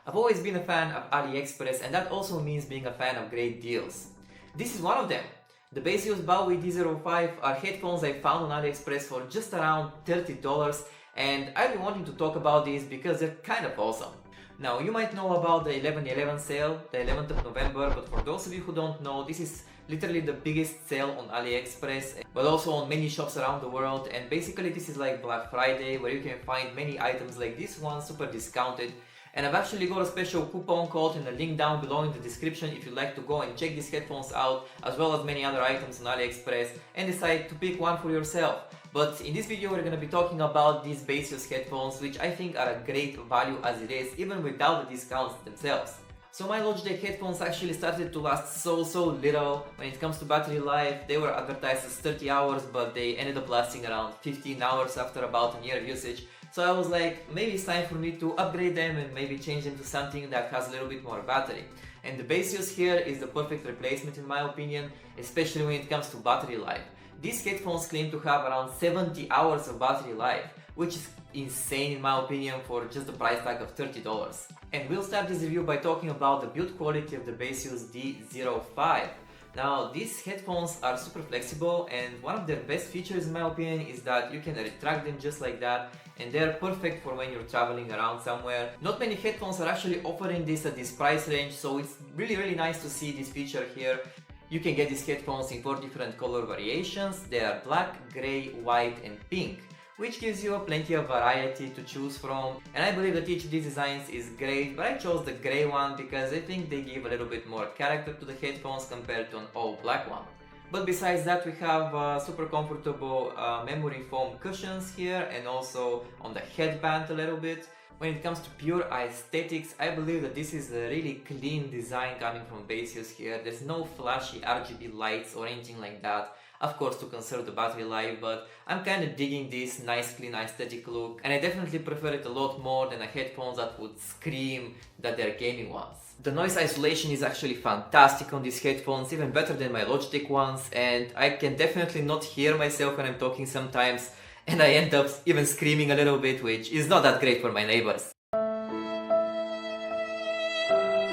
I've always been a fan of AliExpress, and that also means being a fan of great deals. This is one of them. The Baseus Bowie D05 are headphones I found on AliExpress for just around $30, and I've been wanting to talk about these because they're kind of awesome. Now, you might know about the 11/11 sale, the 11th of November, but for those of you who don't know, this is literally the biggest sale on AliExpress, but also on many shops around the world. And basically this is like Black Friday, where you can find many items like this one super discounted. And I've actually got a special coupon code and a link down below in the description if you'd like to go and check these headphones out, as well as many other items on AliExpress, and decide to pick one for yourself. But in this video we're going to be talking about these Baseus headphones, which I think are a great value as it is, even without the discounts themselves. So my Logitech headphones actually started to last so little. When it comes to battery life, they were advertised as 30 hours, but they ended up lasting around 15 hours after about a year of usage. So I was like, maybe it's time for me to upgrade them and maybe change them to something that has a little bit more battery. And the Baseus here is the perfect replacement in my opinion, especially when it comes to battery life. These headphones claim to have around 70 hours of battery life, which is insane in my opinion for just the price tag of $30. And we'll start this review by talking about the build quality of the Baseus D05. Now, these headphones are super flexible, and one of their best features in my opinion is that you can retract them just like that, and they're perfect for when you're traveling around somewhere. Not many headphones are actually offering this at this price range, so it's really nice to see this feature here. You can get these headphones in 4 different color variations. They are black, grey, white and pink, which gives you plenty of variety to choose from. And I believe that each of these designs is great, but I chose the grey one because I think they give a little bit more character to the headphones compared to an all black one. But besides that, we have super comfortable memory foam cushions here, and also on the headband a little bit. When it comes to pure aesthetics, I believe that this is a really clean design coming from Baseus here. There's no flashy RGB lights or anything like that, of course to conserve the battery life, but I'm kind of digging this nice clean aesthetic look, and I definitely prefer it a lot more than a headphones that would scream that they're gaming ones. The noise isolation is actually fantastic on these headphones, even better than my Logitech ones, and I can definitely not hear myself when I'm talking sometimes, and I end up even screaming a little bit, which is not that great for my neighbors.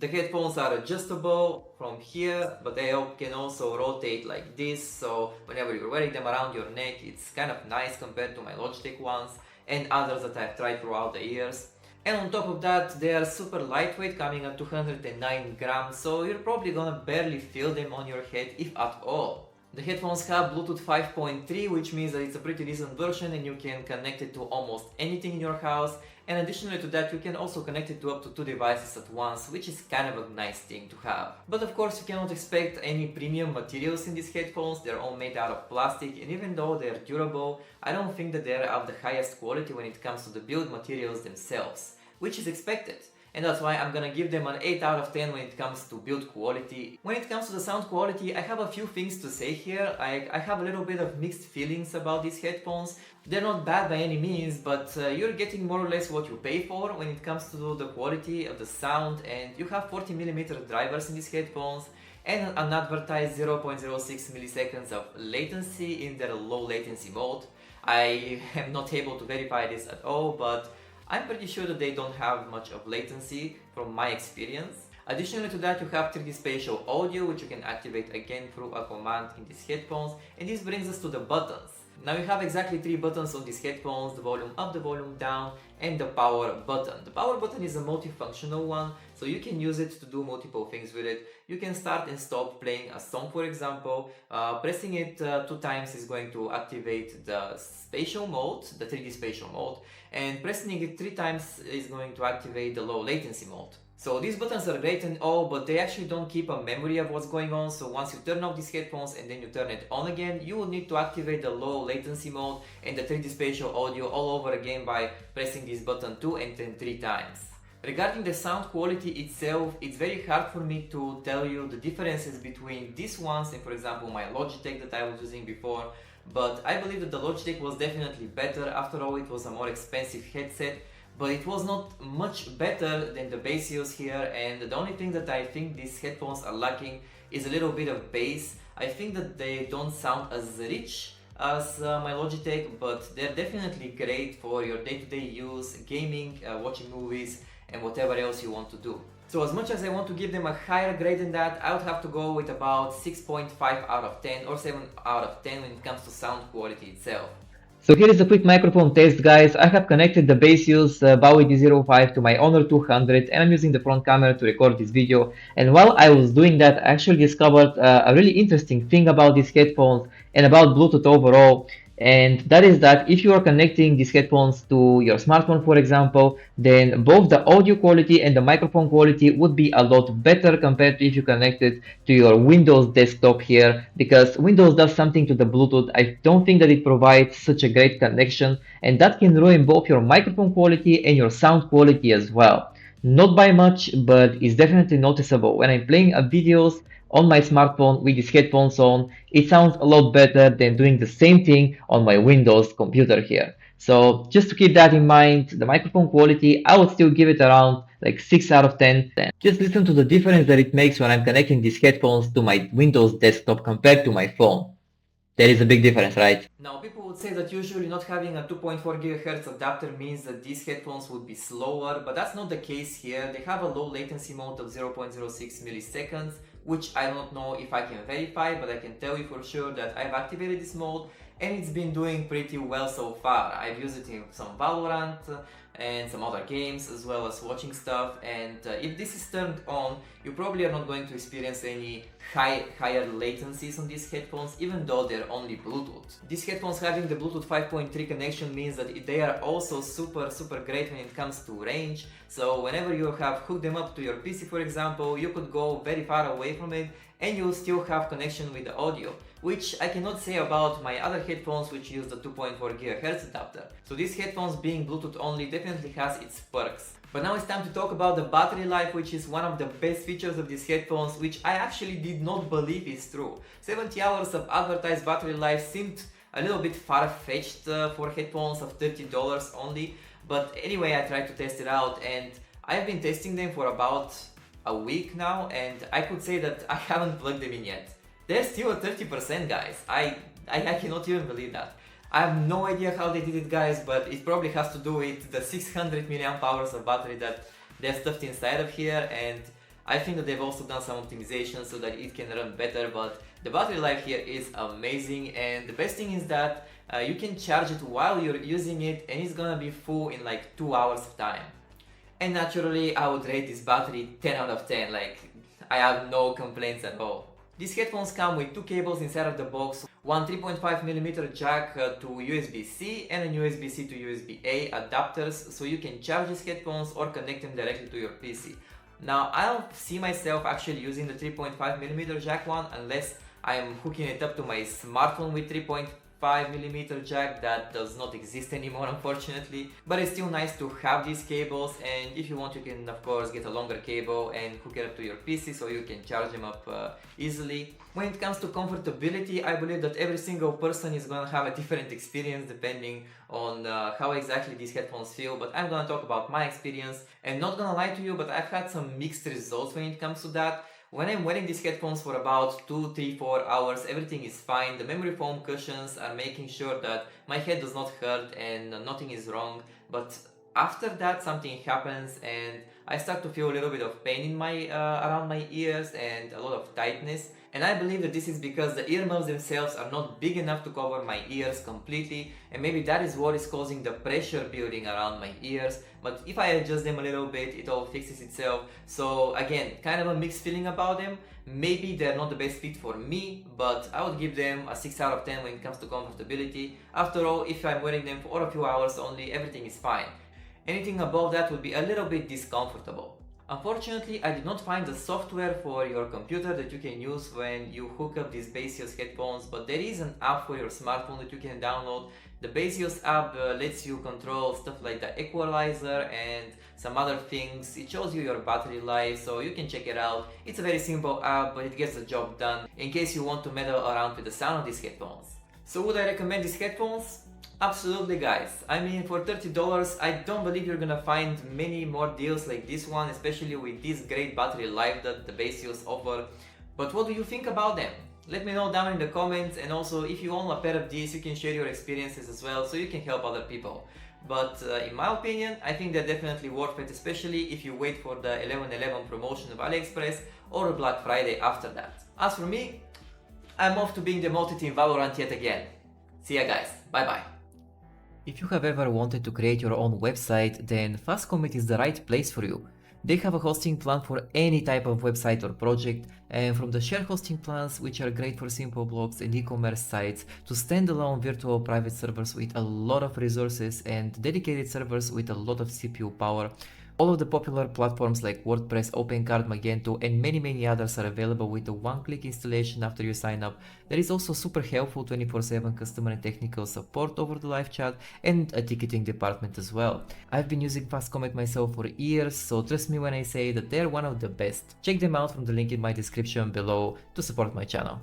The headphones are adjustable from here, but they can also rotate like this, so whenever you're wearing them around your neck, it's kind of nice compared to my Logitech ones and others that I've tried throughout the years. And on top of that, they are super lightweight, coming at 209 grams, so you're probably gonna barely feel them on your head, if at all. The headphones have Bluetooth 5.3, which means that it's a pretty decent version and you can connect it to almost anything in your house. And additionally to that, you can also connect it to up to 2 devices at once, which is kind of a nice thing to have. But of course, you cannot expect any premium materials in these headphones. They're all made out of plastic, and even though they're durable, I don't think that they're of the highest quality when it comes to the build materials themselves, which is expected. And that's why I'm gonna give them an 8 out of 10 when it comes to build quality. When it comes to the sound quality, I have a few things to say here. I have a little bit of mixed feelings about these headphones. They're not bad by any means, but you're getting more or less what you pay for when it comes to the quality of the sound. And you have 40mm drivers in these headphones, and an advertised 0.06 milliseconds of latency in their low latency mode. I am not able to verify this at all, but I'm pretty sure that they don't have much of latency from my experience. Additionally to that, you have 3D spatial audio, which you can activate again through a command in these headphones. And this brings us to the buttons. Now you have exactly 3 buttons on these headphones: the volume up, the volume down, and the power button. The power button is a multifunctional one, so you can use it to do multiple things with it. You can start and stop playing a song, for example. Pressing it 2 times is going to activate the spatial mode, the 3D spatial mode, and pressing it 3 times is going to activate the low latency mode. So these buttons are great and all, but they actually don't keep a memory of what's going on. So once you turn off these headphones and then you turn it on again, you will need to activate the low latency mode and the 3D spatial audio all over again by pressing this button 2 and then 3 times. Regarding the sound quality itself, it's very hard for me to tell you the differences between these ones and, for example, my Logitech that I was using before. But I believe that the Logitech was definitely better. After all, it was a more expensive headset, but it was not much better than the Baseus here. And the only thing that I think these headphones are lacking is a little bit of bass. I think that they don't sound as rich as my Logitech, but they're definitely great for your day-to-day use, gaming, watching movies, and whatever else you want to do. So as much as I want to give them a higher grade than that, I would have to go with about 6.5 out of 10 or 7 out of 10 when it comes to sound quality itself. So here is a quick microphone test, guys. I have connected the Baseus Bowie D05 to my Honor 200 and I'm using the front camera to record this video. And while I was doing that, I actually discovered a really interesting thing about these headphones and about Bluetooth overall. And that is that if you are connecting these headphones to your smartphone, for example, then both the audio quality and the microphone quality would be a lot better compared to if you connect it to your Windows desktop here, because Windows does something to the Bluetooth. I don't think that it provides such a great connection, and that can ruin both your microphone quality and your sound quality as well. Not by much, but it's definitely noticeable. When I'm playing videos on my smartphone with these headphones on, it sounds a lot better than doing the same thing on my Windows computer here. So just to keep that in mind, the microphone quality, I would still give it around like 6 out of 10. Just listen to the difference that it makes when I'm connecting these headphones to my Windows desktop compared to my phone. There is a big difference, right? Now, people would say that usually not having a 2.4 GHz adapter means that these headphones would be slower, but that's not the case here. They have a low latency mode of 0.06 milliseconds, which I don't know if I can verify, but I can tell you for sure that I've activated this mode and it's been doing pretty well so far. I've used it in some Valorant and some other games, as well as watching stuff, and if this is turned on, you probably are not going to experience any higher latencies on these headphones, even though they're only Bluetooth. These headphones having the Bluetooth 5.3 connection means that they are also super great when it comes to range. So whenever you have hooked them up to your PC, for example, you could go very far away from it and you'll still have connection with the audio, which I cannot say about my other headphones which use the 2.4 GHz adapter. So these headphones being Bluetooth only definitely has its perks. But now it's time to talk about the battery life, which is one of the best features of these headphones, which I actually did not believe is true. 70 hours of advertised battery life seemed a little bit far-fetched for headphones of $30 only, but anyway, I tried to test it out and I've been testing them for about a week now, and I could say that I haven't plugged them in yet. They're still at 30%, guys. I cannot even believe that. I have no idea how they did it, guys, but it probably has to do with the 600 mAh of battery that they're stuffed inside of here, and I think that they've also done some optimization so that it can run better, but the battery life here is amazing, and the best thing is that you can charge it while you're using it and it's gonna be full in like 2 hours of time. And naturally, I would rate this battery 10 out of 10, like I have no complaints at all. These headphones come with two cables inside of the box, one 3.5mm jack to USB-C and a USB-C to USB-A adapters, so you can charge these headphones or connect them directly to your PC. Now, I don't see myself actually using the 3.5mm jack one unless I'm hooking it up to my smartphone with 3.5mm jack. That does not exist anymore, unfortunately, but it's still nice to have these cables, and if you want you can of course get a longer cable and hook it up to your PC so you can charge them up easily. When it comes to comfortability, I believe that every single person is gonna have a different experience depending on how exactly these headphones feel, but I'm gonna talk about my experience and not gonna lie to you, but I've had some mixed results when it comes to that. When I'm wearing these headphones for about 2, 3, 4 hours, everything is fine. The memory foam cushions are making sure that my head does not hurt and nothing is wrong. But after that, something happens and I start to feel a little bit of pain in my around my ears and a lot of tightness. And I believe that this is because the earmuffs themselves are not big enough to cover my ears completely, and maybe that is what is causing the pressure building around my ears. But if I adjust them a little bit, it all fixes itself. So again, kind of a mixed feeling about them. Maybe they're not the best fit for me, but I would give them a 6 out of 10 when it comes to comfortability. After all, if I'm wearing them for a few hours only, everything is fine. Anything above that would be a little bit discomfortable. Unfortunately, I did not find the software for your computer that you can use when you hook up these Baseus headphones, but there is an app for your smartphone that you can download. The Baseus app lets you control stuff like the equalizer and some other things. It shows you your battery life, so you can check it out. It's a very simple app, but it gets the job done in case you want to meddle around with the sound of these headphones. So would I recommend these headphones? Absolutely, guys. I mean, for $30, I don't believe you're gonna find many more deals like this one, especially with this great battery life that the Baseus offer. But what do you think about them? Let me know down in the comments, and also if you own a pair of these, you can share your experiences as well so you can help other people. but in my opinion, I think they're definitely worth it, especially if you wait for the 11/11 promotion of AliExpress or Black Friday after that. As for me, I'm off to being demoted in Valorant yet again. See ya guys, bye bye. If you have ever wanted to create your own website, then FastComet is the right place for you. They have a hosting plan for any type of website or project, and from the shared hosting plans, which are great for simple blogs and e-commerce sites, to standalone virtual private servers with a lot of resources and dedicated servers with a lot of CPU power. All of the popular platforms like WordPress, OpenCart, Magento, and many others are available with a one-click installation after you sign up. There is also super helpful 24/7 customer and technical support over the live chat and a ticketing department as well. I've been using FastComet myself for years, so trust me when I say that they're one of the best. Check them out from the link in my description below to support my channel.